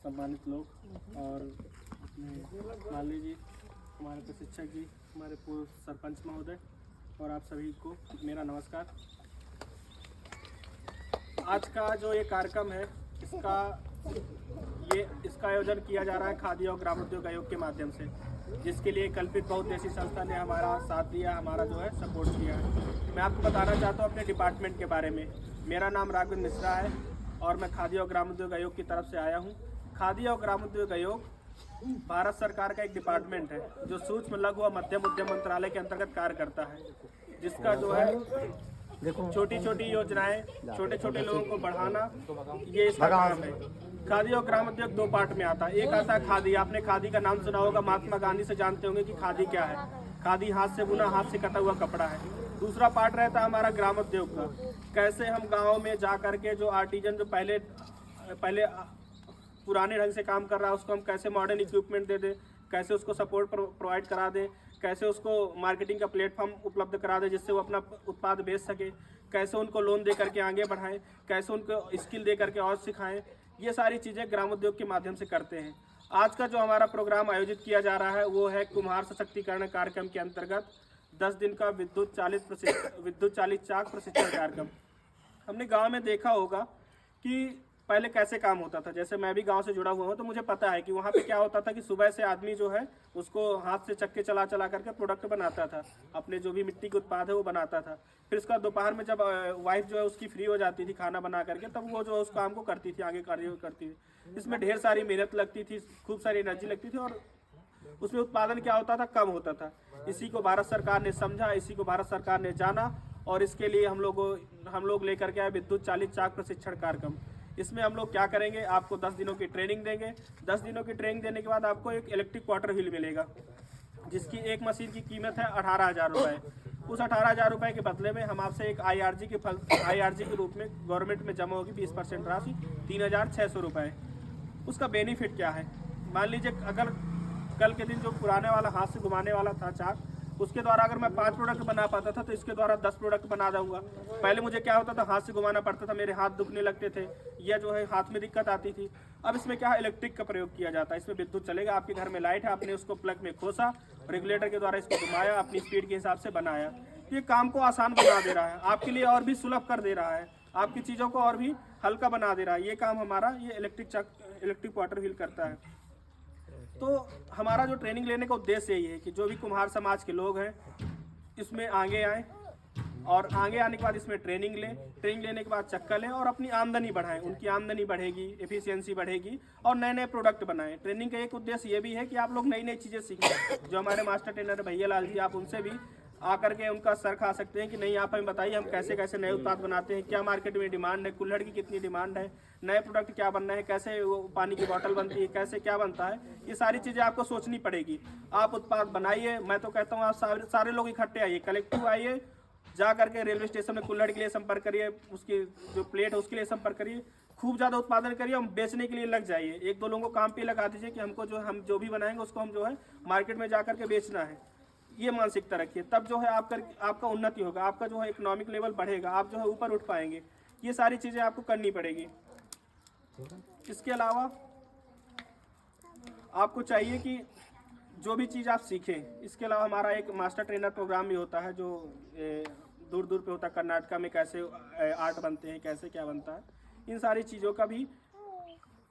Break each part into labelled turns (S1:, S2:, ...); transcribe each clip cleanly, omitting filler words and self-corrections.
S1: सम्मानित लोग और माली जी, हमारे प्रशिक्षक जी, हमारे पूर्व सरपंच महोदय और आप सभी को मेरा नमस्कार। आज का जो ये कार्यक्रम है इसका आयोजन किया जा रहा है खादी और ग्रामोद्योग आयोग के माध्यम से, जिसके लिए कल्पित बहुउद्देशीय संस्था ने हमारा साथ दिया, हमारा जो है सपोर्ट किया है। मैं आपको बताना चाहता हूँ अपने डिपार्टमेंट के बारे में। मेरा नाम राघवेंद्र मिश्रा है और मैं खादी और ग्रामोद्योग आयोग की तरफ से आया हूँ। खादी और ग्रामोद्योग आयोग भारत सरकार का एक डिपार्टमेंट है जो सूक्ष्म लघु और मध्यम उद्यम मंत्रालय के अंतर्गत कार्य करता है, जिसका जो है छोटी छोटी योजनाएं, छोटे छोटे लोगों को बढ़ाना, ये इसका काम है। खादी और ग्रामोद्योग दो पार्ट में आता है। एक आता है खादी। आपने खादी का नाम सुना होगा, महात्मा गांधी से जानते होंगे कि खादी क्या है। खादी हाथ से बुना, हाथ से कटा हुआ कपड़ा है। दूसरा पार्ट रहता है हमारा ग्रामोद्योग का। कैसे हम गाँव में जा करके जो आर्टिजन जो पहले पुराने ढंग से काम कर रहा है उसको हम कैसे मॉडर्न इक्विपमेंट दे दें, कैसे उसको सपोर्ट प्रोवाइड करा दें, कैसे उसको मार्केटिंग का प्लेटफॉर्म उपलब्ध करा दें जिससे वो अपना उत्पाद बेच सके, कैसे उनको लोन दे करके आगे बढ़ाएं, कैसे उनको स्किल दे करके और सिखाएं, ये सारी चीज़ें ग्रामोद्योग के माध्यम से करते हैं। आज का जो हमारा प्रोग्राम आयोजित किया जा रहा है वो है कुम्हार सशक्तिकरण कार्यक्रम के अंतर्गत 10 दिन का विद्युत चालित चाक प्रशिक्षण कार्यक्रम। हमने गाँव में देखा होगा कि पहले कैसे काम होता था। जैसे मैं भी गांव से जुड़ा हुआ हूं तो मुझे पता है कि वहां पे क्या होता था कि सुबह से आदमी जो है उसको हाथ से चक्के चला करके प्रोडक्ट बनाता था, अपने जो भी मिट्टी के उत्पाद है वो बनाता था। फिर उसका दोपहर में जब वाइफ जो है उसकी फ्री हो जाती थी खाना बना करके, तब वो जो उस काम को करती थी, आगे कार्य करती थी। इसमें ढेर सारी मेहनत लगती थी, खूब सारी एनर्जी लगती थी और उसमें उत्पादन क्या होता था, कम होता था। इसी को भारत सरकार ने समझा, इसी को भारत सरकार ने जाना और इसके लिए हम लोग लेकर के आए विद्युत चालित चाक प्रशिक्षण कार्यक्रम। इसमें हम लोग क्या करेंगे, आपको 10 दिनों की ट्रेनिंग देंगे। 10 दिनों की ट्रेनिंग देने के बाद आपको एक इलेक्ट्रिक क्वार्टर व्हील मिलेगा, जिसकी एक मशीन की कीमत है 18,000 रुपये। उस 18,000 रुपये के बदले में हम आपसे एक IRG के रूप में गवर्नमेंट में जमा होगी 20% राशि, 3,600 रुपये। उसका बेनिफिट क्या है, मान लीजिए अगर कल के दिन जो पुराने वाला हाथ से घुमाने वाला था चाक, उसके द्वारा अगर मैं 5 प्रोडक्ट बना पाता था तो इसके द्वारा 10 प्रोडक्ट बना दूंगा। पहले मुझे क्या होता था, हाथ से घुमाना पड़ता था, मेरे हाथ दुखने लगते थे या जो है हाथ में दिक्कत आती थी। अब इसमें क्या है, इलेक्ट्रिक का प्रयोग किया जाता है। इसमें विद्युत चलेगा, आपके घर में लाइट है, आपने उसको प्लग में खोसा, रेगुलेटर के द्वारा इसको घुमाया, अपनी स्पीड के हिसाब से बनाया। ये काम को आसान बना दे रहा है, आपके लिए और भी सुलभ कर दे रहा है, आपकी चीज़ों को और भी हल्का बना दे रहा है। ये काम हमारा ये इलेक्ट्रिक वाटर व्हील करता है। तो हमारा जो ट्रेनिंग लेने का उद्देश्य यही है कि जो भी कुम्हार समाज के लोग हैं इसमें आगे आएँ और आगे आने के बाद इसमें ट्रेनिंग लें। ट्रेनिंग लेने के बाद चक्का लें और अपनी आमदनी बढ़ाएं। उनकी आमदनी बढ़ेगी, एफिशिएंसी बढ़ेगी और नए नए प्रोडक्ट बनाएं। ट्रेनिंग का एक उद्देश्य ये भी है कि आप लोग नई नई चीज़ें सीखें। जो हमारे मास्टर ट्रेनर भैया लाल जी, आप उनसे भी आकर के उनका सर खा सकते हैं कि नहीं, आप हमें बताइए हम कैसे कैसे नए उत्पाद बनाते हैं, क्या मार्केट में डिमांड है, कुल्हड़ की कितनी डिमांड है, नए प्रोडक्ट क्या बनना है, कैसे वो पानी की बोतल बनती है, कैसे क्या बनता है। ये सारी चीज़ें आपको सोचनी पड़ेगी। आप उत्पाद बनाइए। मैं तो कहता हूँ आप सारे लोग इकट्ठे आइए, कलेक्टिव आइए, जा करके रेलवे स्टेशन में कुल्हड़ के लिए संपर्क करिए, उसकी जो प्लेट है उसके लिए संपर्क करिए, खूब ज़्यादा उत्पादन करिए और बेचने के लिए लग जाइए। 1-2 लोगों को काम पे लगा दीजिए कि हमको हम जो भी बनाएंगे उसको हम जो है मार्केट में जा करके बेचना है। ये मानसिकता रखिए, तब जो है आपका उन्नति होगा, आपका जो है इकोनॉमिक लेवल बढ़ेगा, आप जो है ऊपर उठ पाएंगे। ये सारी चीज़ें आपको करनी पड़ेगी। इसके अलावा आपको चाहिए कि जो भी चीज़ आप सीखें, इसके अलावा हमारा एक मास्टर ट्रेनर प्रोग्राम भी होता है जो दूर दूर पे होता है। कर्नाटका में कैसे आर्ट बनते हैं, कैसे क्या बनता है, इन सारी चीज़ों का भी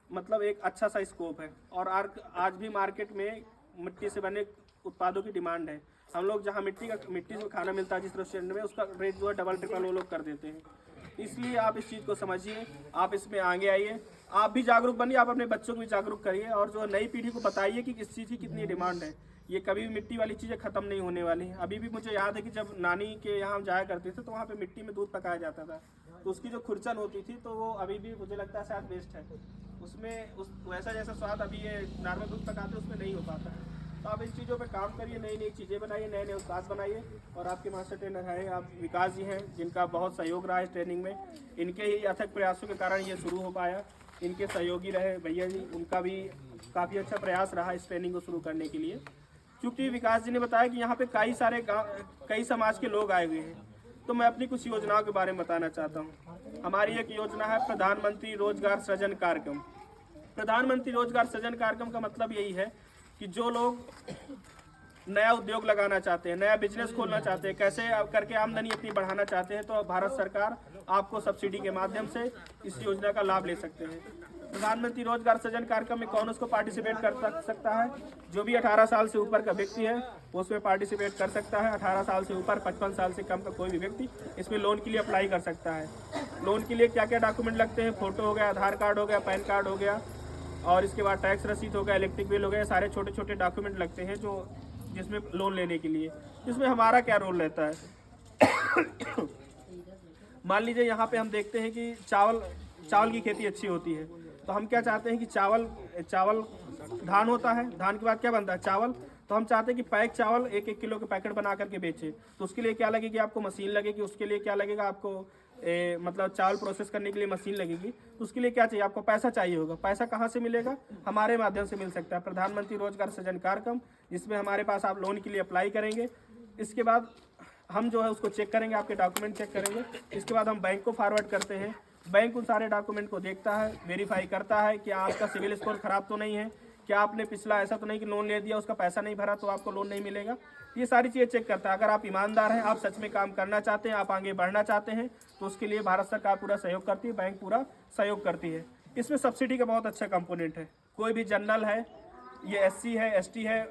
S1: मतलब एक अच्छा सा स्कोप है। और आज भी मार्केट में मिट्टी से बने उत्पादों की डिमांड है। हम लोग जहाँ मिट्टी से खाना मिलता है जिस रेस्टोरेंट में, उसका रेट जो है डबल ट्रिपल वो लोग कर देते हैं। इसलिए आप इस चीज़ को समझिए, आप इसमें आगे आइए, आप भी जागरूक बनिए, आप अपने बच्चों को भी जागरूक करिए और जो नई पीढ़ी को बताइए कि किस चीज़ की कितनी डिमांड है। ये कभी भी मिट्टी वाली चीज़ें ख़त्म नहीं होने वाली हैं। अभी भी मुझे याद है कि जब नानी के यहाँ हम जाया करते थे तो वहाँ पे मिट्टी में दूध पकाया जाता था, तो उसकी जो खुरचन होती थी तो वो अभी भी मुझे लगता है शायद बेस्ट है। उसमें वैसा जैसा स्वाद अभी ये नॉर्मल दूध पकाते उसमें नहीं हो पाता है। तो आप इन चीज़ों पे काम करिए, नई नई चीज़ें बनाइए, नए नए उत्पाद बनाइए। और आपके मास्टर ट्रेनर हैं आप विकास जी हैं, जिनका बहुत सहयोग रहा इस ट्रेनिंग में। इनके ही अथक प्रयासों के कारण ये शुरू हो पाया। इनके सहयोगी रहे भैया जी, उनका भी काफ़ी अच्छा प्रयास रहा इस ट्रेनिंग को शुरू करने के लिए। क्योंकि विकास जी ने बताया कि यहाँ पे कई समाज के लोग आए हुए हैं, तो मैं अपनी कुछ योजनाओं के बारे में बताना चाहता हूँ। हमारी एक योजना है प्रधानमंत्री रोजगार सृजन कार्यक्रम। प्रधानमंत्री रोजगार सृजन कार्यक्रम का मतलब यही है कि जो लोग नया उद्योग लगाना चाहते हैं, नया बिजनेस खोलना चाहते हैं, कैसे करके आमदनी अपनी बढ़ाना चाहते हैं, तो भारत सरकार आपको सब्सिडी के माध्यम से इस योजना का लाभ ले सकते हैं। प्रधानमंत्री रोजगार सृजन कार्यक्रम में कौन उसको पार्टिसिपेट कर सकता है? जो भी 18 साल से ऊपर का व्यक्ति है वो उसमें पार्टिसिपेट कर सकता है। 18 साल से ऊपर 55 साल से कम का कोई भी व्यक्ति इसमें लोन के लिए अप्लाई कर सकता है। लोन के लिए क्या क्या डॉक्यूमेंट लगते हैं? फोटो हो गया, आधार कार्ड हो गया, पैन कार्ड हो गया, और इसके बाद टैक्स रसीद हो गया, इलेक्ट्रिक बिल हो गया, सारे छोटे छोटे डॉक्यूमेंट लगते हैं जो जिसमें लोन लेने के लिए। इसमें हमारा क्या रोल रहता है? मान लीजिए यहाँ पे हम देखते हैं कि चावल की खेती अच्छी होती है, तो हम क्या चाहते हैं कि चावल धान होता है, धान के बाद क्या बनता है? चावल। तो हम चाहते हैं कि पैक चावल 1-1 किलो के पैकेट बना करके बेचे। तो उसके लिए क्या लगेगी? आपको मशीन लगेगी। उसके लिए क्या लगेगा? आपको मतलब चावल प्रोसेस करने के लिए मशीन लगेगी। तो उसके लिए क्या चाहिए? आपको पैसा चाहिए होगा। पैसा कहाँ से मिलेगा? हमारे माध्यम से मिल सकता है, प्रधानमंत्री रोजगार सृजन कार्यक्रम, जिसमें हमारे पास आप लोन के लिए अप्लाई करेंगे। इसके बाद हम जो है उसको चेक करेंगे, आपके डॉक्यूमेंट चेक करेंगे। इसके बाद हम बैंक को फॉरवर्ड करते हैं। बैंक उन सारे डॉक्यूमेंट को देखता है, वेरीफाई करता है कि आपका सिविल स्कोर खराब तो नहीं है, क्या आपने पिछला ऐसा तो नहीं कि लोन ले दिया उसका पैसा नहीं भरा तो आपको लोन नहीं मिलेगा। ये सारी चीज़ें चेक करता है। अगर आप ईमानदार हैं, आप सच में काम करना चाहते हैं, आप आगे बढ़ना चाहते हैं, तो उसके लिए भारत सरकार पूरा सहयोग करती है, बैंक पूरा सहयोग करती है। इसमें सब्सिडी का बहुत अच्छा कंपोनेंट है। कोई भी जनरल है, ये SC है, ST है,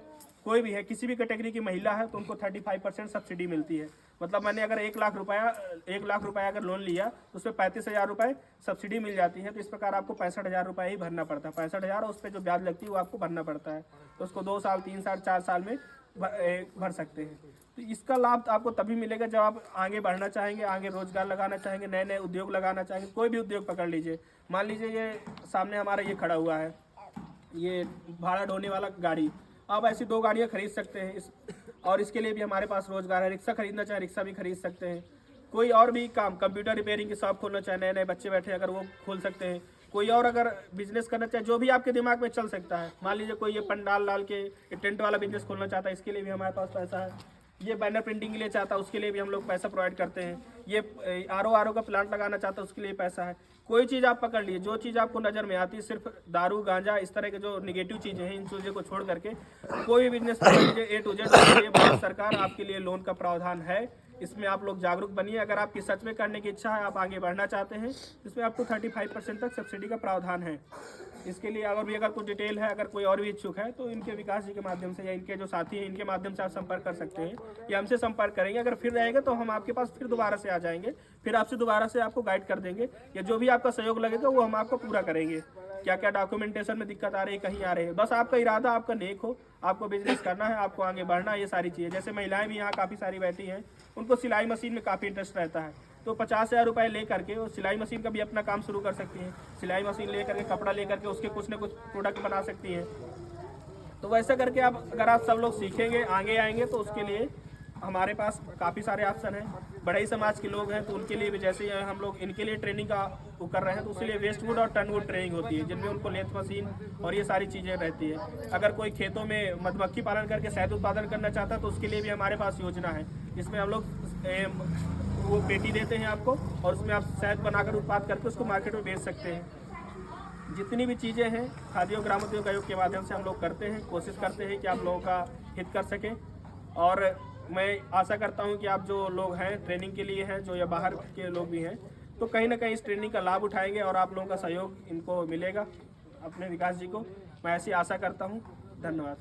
S1: कोई भी है, किसी भी कैटेगरी की महिला है तो उनको 35% सब्सिडी मिलती है। मतलब मैंने अगर 1 लाख रुपया अगर लोन लिया तो उसमें 35,000 रुपये सब्सिडी मिल जाती है। तो इस प्रकार आपको 65,000 रुपये ही भरना पड़ता है। 65,000 उस पर जो ब्याज लगती है वो आपको भरना पड़ता है। तो उसको 2 साल, 3 साल, 4 साल में भर सकते हैं। तो इसका लाभ आपको तभी मिलेगा जब आप आगे बढ़ना चाहेंगे, आगे रोजगार लगाना चाहेंगे, नए नए उद्योग लगाना चाहेंगे। कोई भी उद्योग पकड़ लीजिए, मान लीजिए ये सामने हमारा ये खड़ा हुआ है, ये भाड़ा ढोने वाला गाड़ी, आप ऐसी 2 गाड़ियाँ खरीद सकते हैं और इसके लिए भी हमारे पास रोजगार है। रिक्शा खरीदना चाहे रिक्शा भी खरीद सकते हैं। कोई और भी काम, कंप्यूटर रिपेयरिंग की शॉप खोलना चाहे, नए नए बच्चे बैठे अगर वो खोल सकते हैं। कोई और अगर बिजनेस करना चाहे, जो भी आपके दिमाग में चल सकता है। मान लीजिए कोई ये पंडाल डाल के टेंट वाला बिजनेस खोलना चाहता है, इसके लिए भी हमारे पास पैसा है। ये बैनर प्रिंटिंग के लिए चाहता है, उसके लिए भी हम लोग पैसा प्रोवाइड करते हैं। ये RO का प्लांट लगाना चाहता है, उसके लिए पैसा है। कोई चीज़ आप पकड़ लीजिए, जो चीज़ आपको नज़र में आती है, सिर्फ दारू गांजा इस तरह के जो निगेटिव चीज़ें हैं, इन चीज़ों को छोड़ करके कोई भी बिजनेस पकड़ लीजिए A to Z। भारत सरकार आपके लिए लोन का प्रावधान है। इसमें आप लोग जागरूक बनिए। अगर आपकी सच में करने की इच्छा है, आप आगे बढ़ना चाहते हैं, इसमें आपको 35% तक सब्सिडी का प्रावधान है। इसके लिए अगर कुछ डिटेल है, अगर कोई और भी इच्छुक है, तो इनके विकास जी के माध्यम से या इनके जो साथी हैं इनके माध्यम से आप संपर्क कर सकते हैं या हमसे संपर्क करेंगे। अगर फिर रहेगा तो हम आपके पास फिर दोबारा से आ जाएंगे, फिर आपसे दोबारा से आपको गाइड कर देंगे, या जो भी आपका सहयोग लगेगा वो हम आपको पूरा करेंगे। क्या क्या डॉक्यूमेंटेशन में दिक्कत आ रही है, कहीं आ रही है, बस आपका इरादा, आपका नेक हो, आपको बिजनेस करना है, आपको आगे बढ़ना है, ये सारी चीज़ें। जैसे महिलाएं भी यहाँ काफ़ी सारी बैठी हैं, उनको सिलाई मशीन में काफ़ी इंटरेस्ट रहता है, तो 50,000 रुपये ले करके वो सिलाई मशीन का भी अपना काम शुरू कर सकती हैं। सिलाई मशीन ले करके, कपड़ा ले करके उसके कुछ न कुछ प्रोडक्ट बना सकती हैं। तो वैसा करके अगर आप सब लोग सीखेंगे, आगे आएंगे, तो उसके लिए हमारे पास काफ़ी सारे ऑप्शन हैं। बड़े समाज के लोग हैं तो उनके लिए भी, जैसे हम लोग इनके लिए ट्रेनिंग का वो कर रहे हैं, तो उसके लिए वेस्टवुड और टर्नवुड ट्रेनिंग होती है, जिनमें उनको लेथ मशीन और ये सारी चीज़ें रहती है। अगर कोई खेतों में मधुमक्खी पालन करके शहद उत्पादन करना चाहता है तो उसके लिए भी हमारे पास योजना है। इसमें हम लोग वो पेटी देते हैं आपको, और उसमें आप शहद बनाकर उत्पाद करके उसको मार्केट में बेच सकते हैं। जितनी भी चीज़ें हैं खादी और ग्रामोद्योग आयोग के माध्यम से हम लोग करते हैं, कोशिश करते हैं कि आप लोगों का हित कर सकें। और मैं आशा करता हूं कि आप जो लोग हैं ट्रेनिंग के लिए हैं, जो या बाहर के लोग भी हैं, तो कहीं ना कहीं इस ट्रेनिंग का लाभ उठाएंगे और आप लोगों का सहयोग इनको मिलेगा, अपने विकास जी को। मैं ऐसी आशा करता हूं। धन्यवाद।